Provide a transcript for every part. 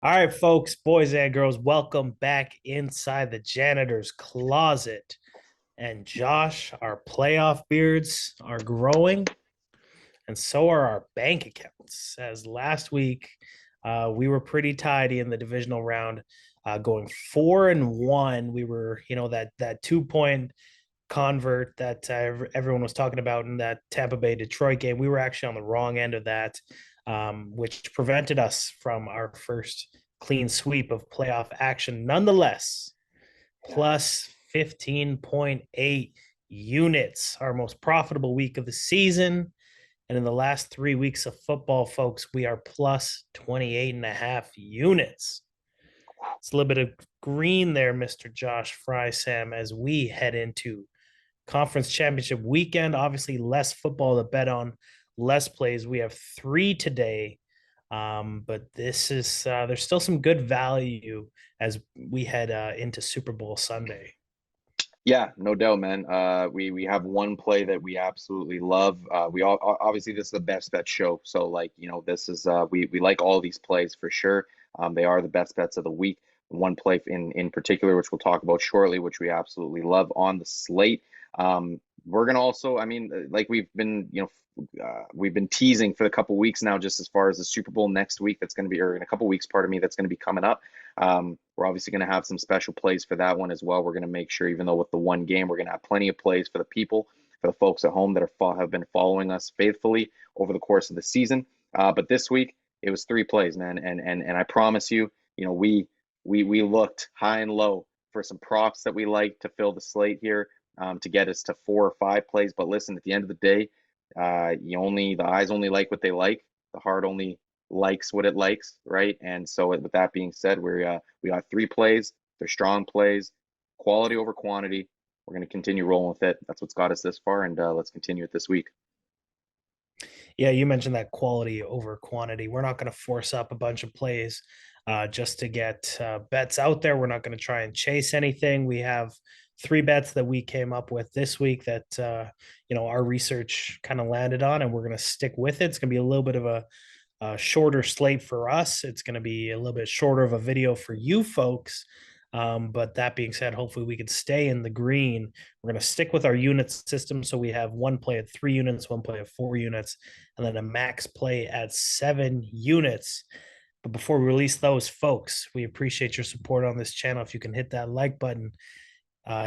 All right, folks, boys and girls, welcome back inside the janitor's closet. And Josh, our playoff beards are growing, and so are our bank accounts. As last week, we were pretty tidy in the divisional round, going 4-1. We were, that 2 point convert that everyone was talking about in that Tampa Bay Detroit game. We were actually on the wrong end of that, which prevented us from our first clean sweep of playoff action. Nonetheless, Yeah. plus 15.8 units, our most profitable week of the season. And in the last 3 weeks of football, folks, we are plus 28 and a half units. It's a little bit of green there, Mr. Josh Frey-Sam, as we head into conference championship weekend. Obviously, less football to bet on, less plays. We have three today, but this is there's still some good value as we head into Super Bowl Sunday. Yeah, no doubt, man. We have one play that we absolutely love. We all obviously this is the best bet show, so this is we like all these plays for sure. They are the best bets of the week. One play in particular, which we'll talk about shortly, which we absolutely love on the slate. We're gonna also, I mean, like we've been teasing for a couple weeks now, just as far as the Super Bowl next week. That's going to be, or in a couple weeks, pardon me, that's going to be coming up. We're obviously going to have some special plays for that one as well. We're going to make sure, even though with the one game, we're going to have plenty of plays for the people, for the folks at home that have been following us faithfully over the course of the season. But this week, it was three plays, man, and I promise you, we looked high and low for some props that we like to fill the slate here, to get us to 4 or 5 plays. But listen, at the end of the day, the eyes only like what they like. The heart only likes what it likes, right? And so with that being said, we got 3 plays. They're strong plays, quality over quantity. We're going to continue rolling with it. That's what's got us this far, and let's continue it this week. Yeah, you mentioned that quality over quantity. We're not going to force up a bunch of plays just to get bets out there. We're not going to try and chase anything. We have three bets that we came up with this week that our research kind of landed on, and we're going to stick with it. It's going to be a little bit of a shorter slate for us. It's going to be a little bit shorter of a video for you folks. But that being said, hopefully we can stay in the green. We're going to stick with our unit system. So we have one play at 3 units, one play at 4 units, and then a max play at 7 units. But before we release those, folks, we appreciate your support on this channel. If you can hit that like button,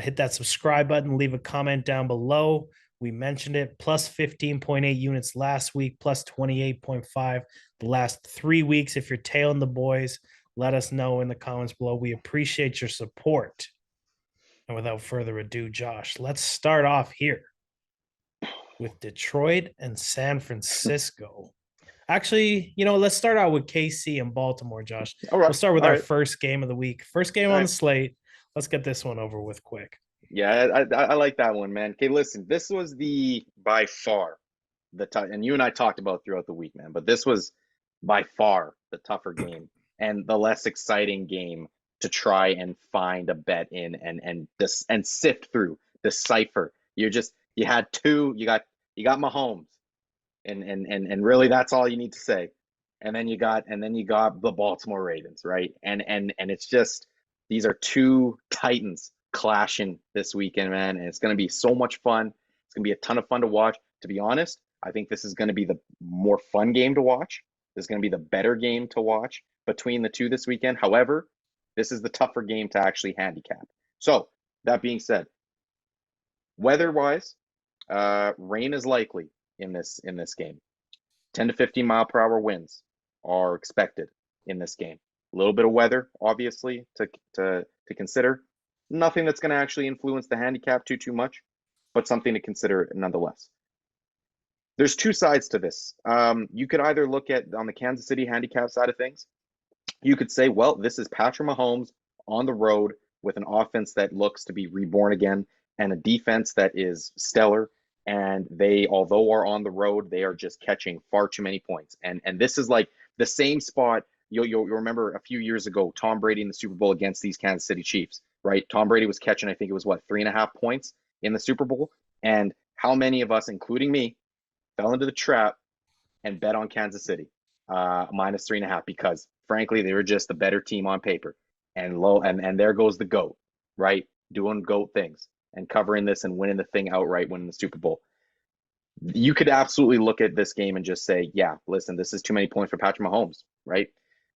hit that subscribe button, leave a comment down below. We mentioned it, plus 15.8 units last week, plus 28.5 the last 3 weeks. If you're tailing the boys, let us know in the comments below. We appreciate your support. And without further ado, Josh, let's start off here with Detroit and San Francisco. Actually, let's start out with KC and Baltimore, Josh. All right, We'll start with all our right, first game of the week. First game all on the right. slate. Let's get this one over with quick. Yeah, I like that one, man. Okay, listen, this was the by far and you and I talked about throughout the week, man. But this was by far the tougher game and the less exciting game to try and find a bet in and sift through, decipher. You had two, you got Mahomes, and really that's all you need to say. And then you got the Baltimore Ravens, right? And it's just these are two titans clashing this weekend, man. And it's gonna be so much fun. It's gonna be a ton of fun to watch. To be honest, I think this is gonna be the more fun game to watch. This is gonna be the better game to watch between the two this weekend. However, this is the tougher game to actually handicap. So that being said, weather-wise, rain is likely in this game. 10 to 15 mile per hour winds are expected in this game. A little bit of weather, obviously, to consider. Nothing that's going to actually influence the handicap too much, but something to consider nonetheless. There's two sides to this. You could either look at on the Kansas City handicap side of things. You could say, well, this is Patrick Mahomes on the road with an offense that looks to be reborn again and a defense that is stellar. And they, although are on the road, they are just catching far too many points. And this is like the same spot you'll remember a few years ago, Tom Brady in the Super Bowl against these Kansas City Chiefs, right? Tom Brady was catching, I think it was what, 3.5 points in the Super Bowl. And how many of us, including me, fell into the trap and bet on Kansas City? minus 3.5, because frankly, they were just the better team on paper. And there goes the GOAT, right? Doing GOAT things and covering this and winning the thing outright, winning the Super Bowl. You could absolutely look at this game and just say, yeah, listen, this is too many points for Patrick Mahomes, right?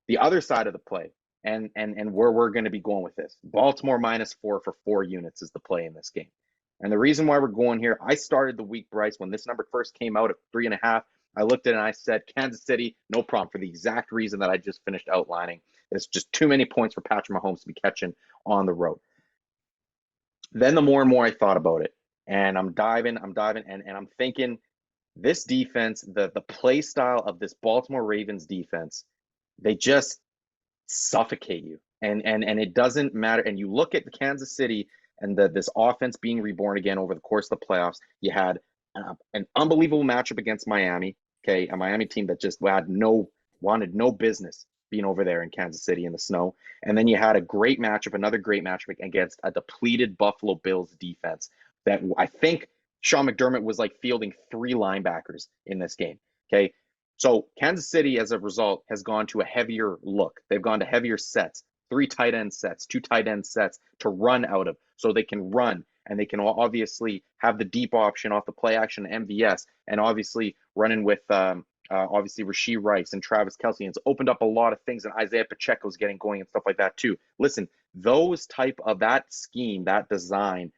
The other side of the play, and where we're going to be going with this, Baltimore -4 for 4 units is the play in this game. And the reason why we're going here, I started the week, Bryce, when this number first came out at 3.5. I looked at it and I said, Kansas City, no problem, for the exact reason that I just finished outlining. It's just too many points for Patrick Mahomes to be catching on the road. Then the more and more I thought about it, and I'm diving, and I'm thinking this defense, the play style of this Baltimore Ravens defense, they just suffocate you. And it doesn't matter. And you look at the Kansas City and this offense being reborn again over the course of the playoffs. You had an unbelievable matchup against Miami. Okay, a Miami team that just wanted no business being over there in Kansas City in the snow. And then you had another great matchup against a depleted Buffalo Bills defense that I think Sean McDermott was like fielding 3 linebackers in this game. Okay. So Kansas City, as a result, has gone to a heavier look. They've gone to heavier sets, 3 tight end sets, 2 tight end sets to run out of, so they can run and they can obviously have the deep option off the play action MVS, and obviously running with obviously Rashee Rice and Travis Kelce. And it's opened up a lot of things, and Isaiah Pacheco's getting going and stuff like that too. Listen, those type of that scheme, that design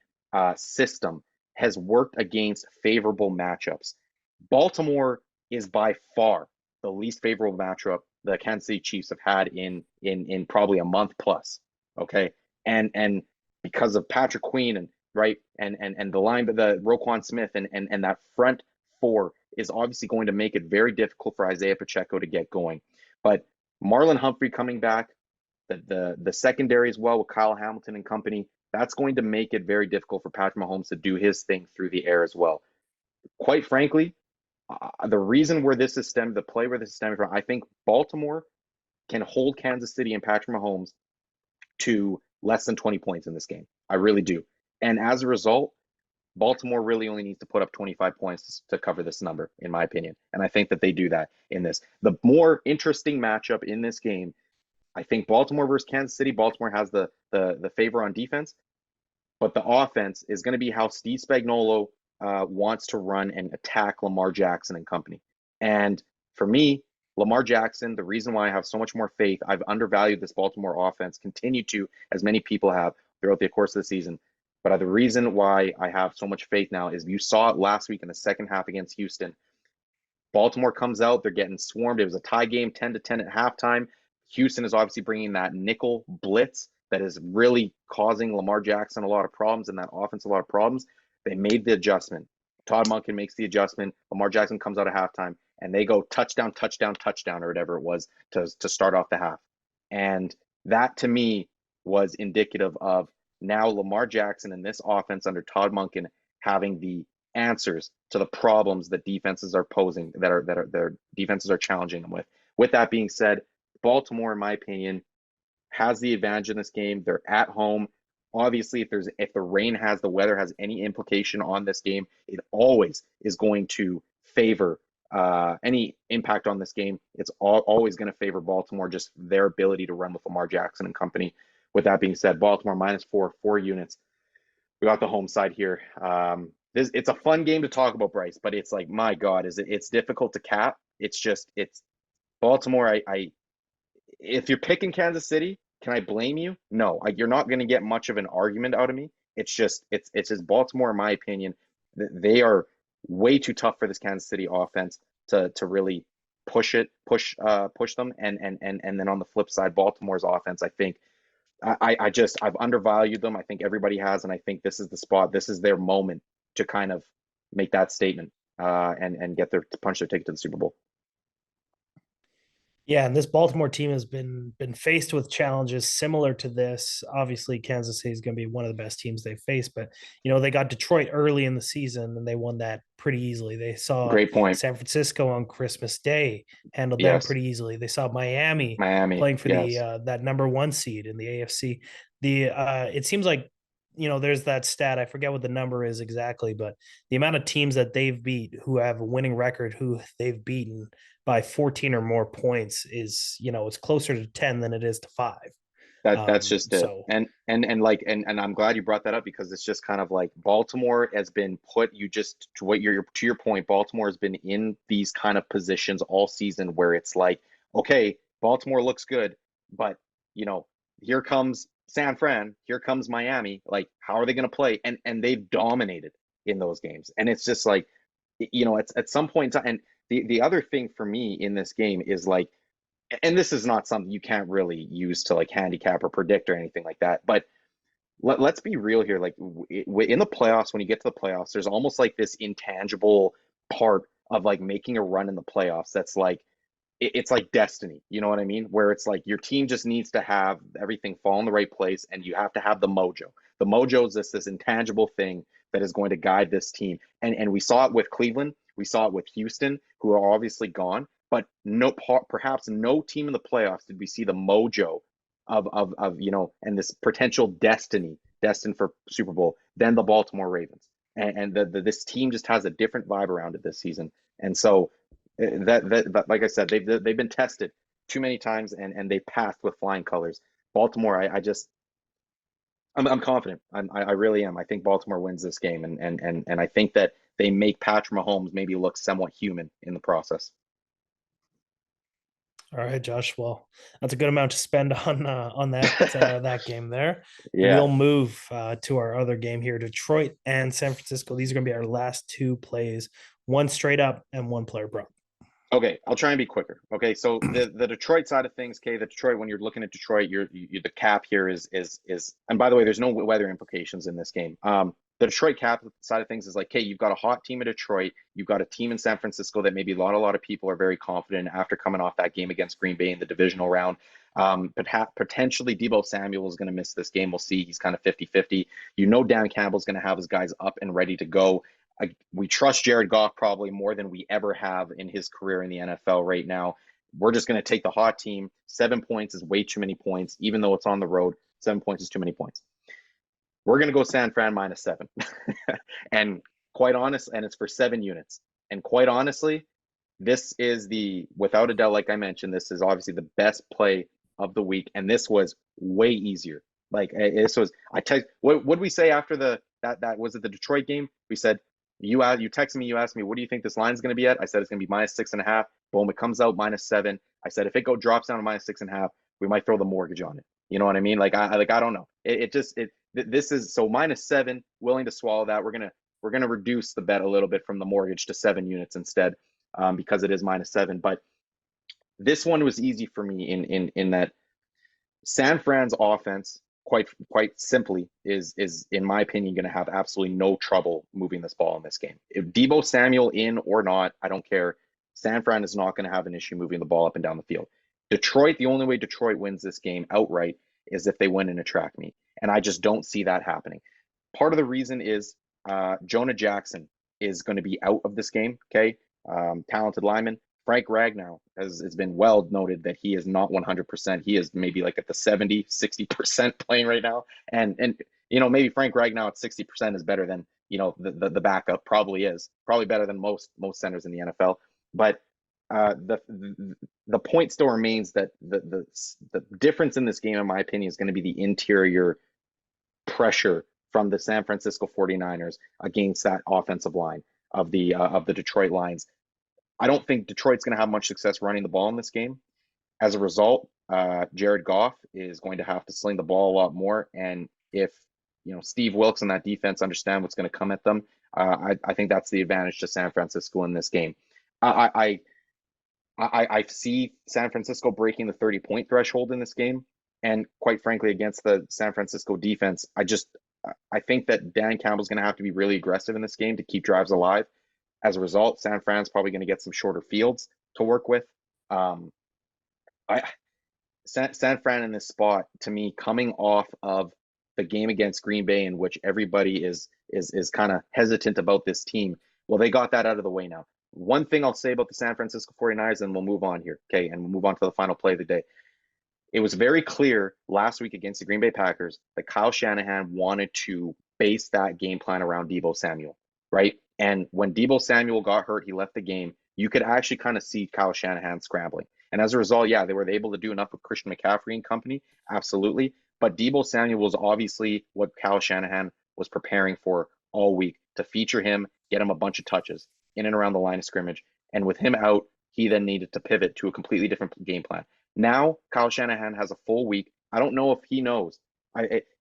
system has worked against favorable matchups. Baltimore is by far the least favorable matchup the Kansas City Chiefs have had in probably a month plus. Okay, and because of Patrick Queen and right and the line, the Roquan Smith and that front four is obviously going to make it very difficult for Isaiah Pacheco to get going. But Marlon Humphrey coming back, the secondary as well with Kyle Hamilton and company, that's going to make it very difficult for Patrick Mahomes to do his thing through the air as well. Quite frankly, the reason where this is stemmed, the play where this is stemming from, I think Baltimore can hold Kansas City and Patrick Mahomes to less than 20 points in this game. I really do. And as a result, Baltimore really only needs to put up 25 points to cover this number, in my opinion. And I think that they do that in this. The more interesting matchup in this game, I think Baltimore versus Kansas City, Baltimore has the favor on defense, but the offense is going to be how Steve Spagnuolo wants to run and attack Lamar Jackson and company. And for me, Lamar Jackson, the reason why I have so much more faith, I've undervalued this Baltimore offense, continue to, as many people have throughout the course of the season. But the reason why I have so much faith now is you saw it last week in the second half against Houston. Baltimore comes out, they're getting swarmed. It was a tie game, 10-10 at halftime. Houston is obviously bringing that nickel blitz that is really causing Lamar Jackson a lot of problems and that offense a lot of problems. They made the adjustment. Todd Monken makes the adjustment. Lamar Jackson comes out at halftime, and they go touchdown, touchdown, touchdown, or whatever it was to start off the half. And that, to me, was indicative of now Lamar Jackson and this offense under Todd Monken having the answers to the problems that defenses are posing, that their defenses are challenging them with. With that being said, Baltimore, in my opinion, has the advantage in this game. They're at home. Obviously, if the weather has any implication on this game, it always is going to favor any impact on this game. It's always going to favor Baltimore, just their ability to run with Lamar Jackson and company. With that being said, Baltimore -4 units. We got the home side here. It's a fun game to talk about, Bryce, but it's like, my God, it's difficult to cap. It's Baltimore. If you're picking Kansas City, can I blame you? No, you're not going to get much of an argument out of me. It's just Baltimore, in my opinion. They are way too tough for this Kansas City offense to really push them. And then on the flip side, Baltimore's offense, I think I've undervalued them. I think everybody has, and I think this is the spot. This is their moment to kind of make that statement and get punch their ticket to the Super Bowl. Yeah, and this Baltimore team has been faced with challenges similar to this. Obviously, Kansas City is going to be one of the best teams they face, but they got Detroit early in the season and they won that pretty easily. They saw Great point. San Francisco on Christmas Day, handled them Yes. pretty easily. They saw Miami Miami playing for yes. the that number 1 seed in the AFC. It seems like there's that stat. I forget what the number is exactly, but the amount of teams that they've beat who have a winning record, who they've beaten by 14 or more points is, it's closer to 10 than it is to five. That's just it. So And I'm glad you brought that up because it's just kind of like Baltimore has been put you just to what you're to your point, Baltimore has been in these kind of positions all season where it's like, okay, Baltimore looks good, but you know, here comes San Fran, here comes Miami. Like, how are they going to play? And they've dominated in those games. And it's just like, at some point in time, and the other thing for me in this game is like, and this is not something you can't really use to like handicap or predict or anything like that. But let's be real here. Like in the playoffs, when you get to the playoffs, there's almost like this intangible part of like making a run in the playoffs that's like it's like destiny. You know what I mean? Where it's like your team just needs to have everything fall in the right place, and you have to have the mojo. The mojo is this intangible thing that is going to guide this team. And we saw it with Cleveland. We saw it with Houston, who are obviously gone. But perhaps no team in the playoffs did we see the mojo of and this potential destiny destined for Super Bowl than the Baltimore Ravens. And this team just has a different vibe around it this season. And so that like I said, they've been tested too many times and they passed with flying colors. Baltimore, I'm confident. I really am. I think Baltimore wins this game, and I think that they make Patrick Mahomes maybe look somewhat human in the process. all right, Josh. Well, that's a good amount to spend on that game there. Yeah. We'll move to our other game here, Detroit and San Francisco. These are going to be our last two plays, one straight up and one player prop. Okay, I'll try and be quicker. Okay, so the Detroit side of things, okay, the Detroit when you're looking at Detroit, the cap here is and by the way, there's no weather implications in this game. The Detroit cap side of things is like, okay, you've got a hot team in Detroit, you've got a team in San Francisco that maybe a lot of people are very confident after coming off that game against Green Bay in the divisional round. But potentially Deebo Samuel is going to miss this game. We'll see. He's kind of 50-50. You know Dan Campbell's going to have his guys up and ready to go. We trust Jared Goff probably more than we ever have in his career in the NFL right now. We're just going to take the hot team. 7 points is way too many points, even though it's on the road. 7 points is too many points. We're going to go San Fran -7. And quite honest, and it's for 7 units. And quite honestly, this is without a doubt, like I mentioned, this is obviously the best play of the week. And this was way easier. Like this was, what did we say after that was it the Detroit game? We said, you texted me, you asked me, what do you think this line is going to be at? I said it's going to be -6.5. Boom, it comes out -7. I said if it drops down to -6.5, we might throw the mortgage on it. You know what I mean? I don't know. This is so -7. Willing to swallow that. We're gonna reduce the bet a little bit from the mortgage to 7 units instead, because it is -7. But this one was easy for me in that San Fran's offense, quite simply, is in my opinion going to have absolutely no trouble moving this ball in this game. If Deebo Samuel in or not, I don't care. San Fran is not going to have an issue moving the ball up and down the field. Detroit, the only way Detroit wins this game outright is if they win in a track meet, and I just don't see that happening. Part of the reason is Jonah Jackson is going to be out of this game. Okay, talented lineman. Frank Ragnow has been well noted that he is not 100%. He is maybe like at the 70-60% playing right now. And maybe Frank Ragnow at 60% is better than, the backup probably is. Probably better than most centers in the NFL. But the point still remains that the difference in this game, in my opinion, is going to be the interior pressure from the San Francisco 49ers against that offensive line of the Detroit Lions. I don't think Detroit's going to have much success running the ball in this game. As a result, Jared Goff is going to have to sling the ball a lot more. And if Steve Wilkes and that defense understand what's going to come at them, I think that's the advantage to San Francisco in this game. I see San Francisco breaking the 30-point threshold in this game, and quite frankly, against the San Francisco defense, I think that Dan Campbell's going to have to be really aggressive in this game to keep drives alive. As a result, San Fran's probably going to get some shorter fields to work with. San Fran in this spot, to me, coming off of the game against Green Bay, in which everybody is kind of hesitant about this team. Well, they got that out of the way now. One thing I'll say about the San Francisco 49ers, and we'll move on here, okay, and we'll move on to the final play of the day. It was very clear last week against the Green Bay Packers that Kyle Shanahan wanted to base that game plan around Deebo Samuel, right? And when Deebo Samuel got hurt, he left the game. You could actually kind of see Kyle Shanahan scrambling. And as a result, yeah, they were able to do enough with Christian McCaffrey and company, absolutely. But Deebo Samuel was obviously what Kyle Shanahan was preparing for all week to feature him, get him a bunch of touches in and around the line of scrimmage. And with him out, he then needed to pivot to a completely different game plan. Now Kyle Shanahan has a full week. I don't know if he knows.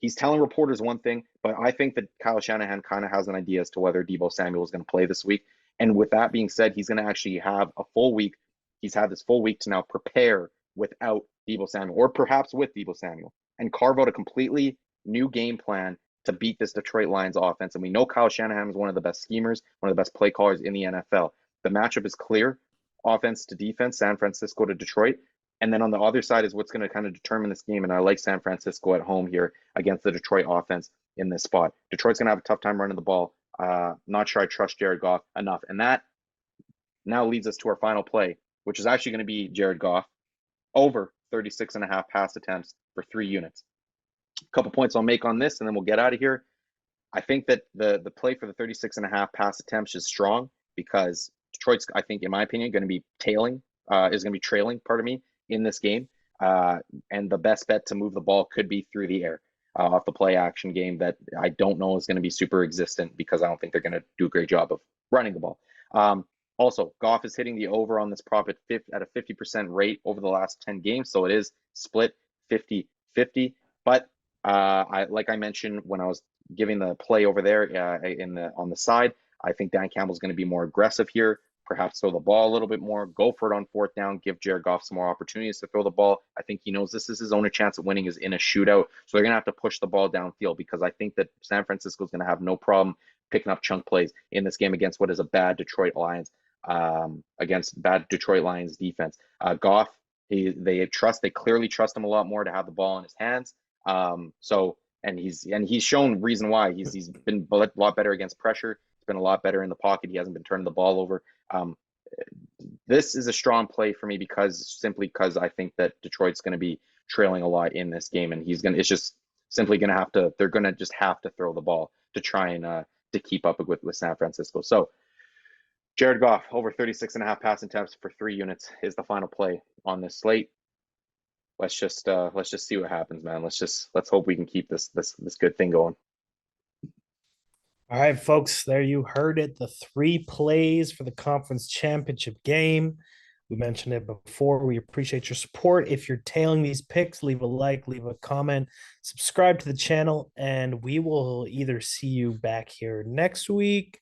He's telling reporters one thing, but I think that Kyle Shanahan kind of has an idea as to whether Deebo Samuel is going to play this week. And with that being said, he's going to actually have a full week. He's had this full week to now prepare without Deebo Samuel, or perhaps with Deebo Samuel, and carve out a completely new game plan to beat this Detroit Lions offense. And we know Kyle Shanahan is one of the best schemers, one of the best play callers in the NFL. The matchup is clear: offense to defense, San Francisco to Detroit. And then on the other side is what's going to kind of determine this game. And I like San Francisco at home here against the Detroit offense in this spot. Detroit's going to have a tough time running the ball. Not sure I trust Jared Goff enough. And that now leads us to our final play, which is actually going to be Jared Goff over 36.5 pass attempts for 3 units. A couple points I'll make on this, and then we'll get out of here. I think that the play for the 36.5 pass attempts is strong because Detroit's, I think, in my opinion, going to be trailing, pardon me, in this game. And the best bet to move the ball could be through the air off the play action game that I don't know is going to be super existent because I don't think they're going to do a great job of running the ball. Also, Goff is hitting the over on this prop at a 50% rate over the last 10 games. So it is split 50-50. But like I mentioned when I was giving the play over there on the side, I think Dan Campbell's going to be more aggressive here. Perhaps throw the ball a little bit more, go for it on 4th down, give Jared Goff some more opportunities to throw the ball. I think he knows this is his only chance of winning is in a shootout. So they're going to have to push the ball downfield because I think that San Francisco is going to have no problem picking up chunk plays in this game against what is a bad Detroit Lions, defense. Goff, they clearly trust him a lot more to have the ball in his hands. And he's shown reason why he's been a lot better against pressure. He's been a lot better in the pocket. He hasn't been turning the ball over. This is a strong play for me because I think that Detroit's going to be trailing a lot in this game, and it's just simply going to have to. They're going to just have to throw the ball to try and to keep up with San Francisco. So Jared Goff over 36.5 passing attempts for 3 units is the final play on this slate. Let's just see what happens, man. Let's hope we can keep this good thing going. All right, folks, there you heard it. The 3 plays for the conference championship game. We mentioned it before. We appreciate your support. If you're tailing these picks, leave a like, leave a comment, subscribe to the channel, and we will either see you back here next week.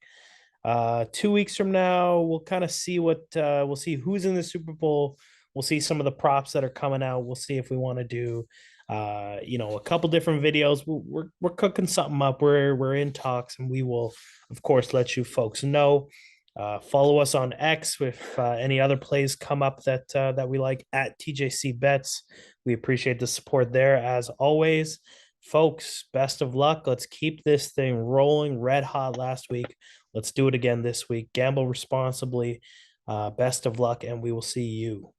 2 weeks from now, we'll kind of see we'll see who's in the Super Bowl. We'll see some of the props that are coming out. We'll see if we want to do a couple different videos. We're cooking something up. We're in talks, and we will, of course, let you folks know. Follow us on X if any other plays come up that we like at TJC Bets. We appreciate the support there as always. Folks, best of luck. Let's keep this thing rolling red hot last week. Let's do it again this week. Gamble responsibly. Best of luck, and we will see you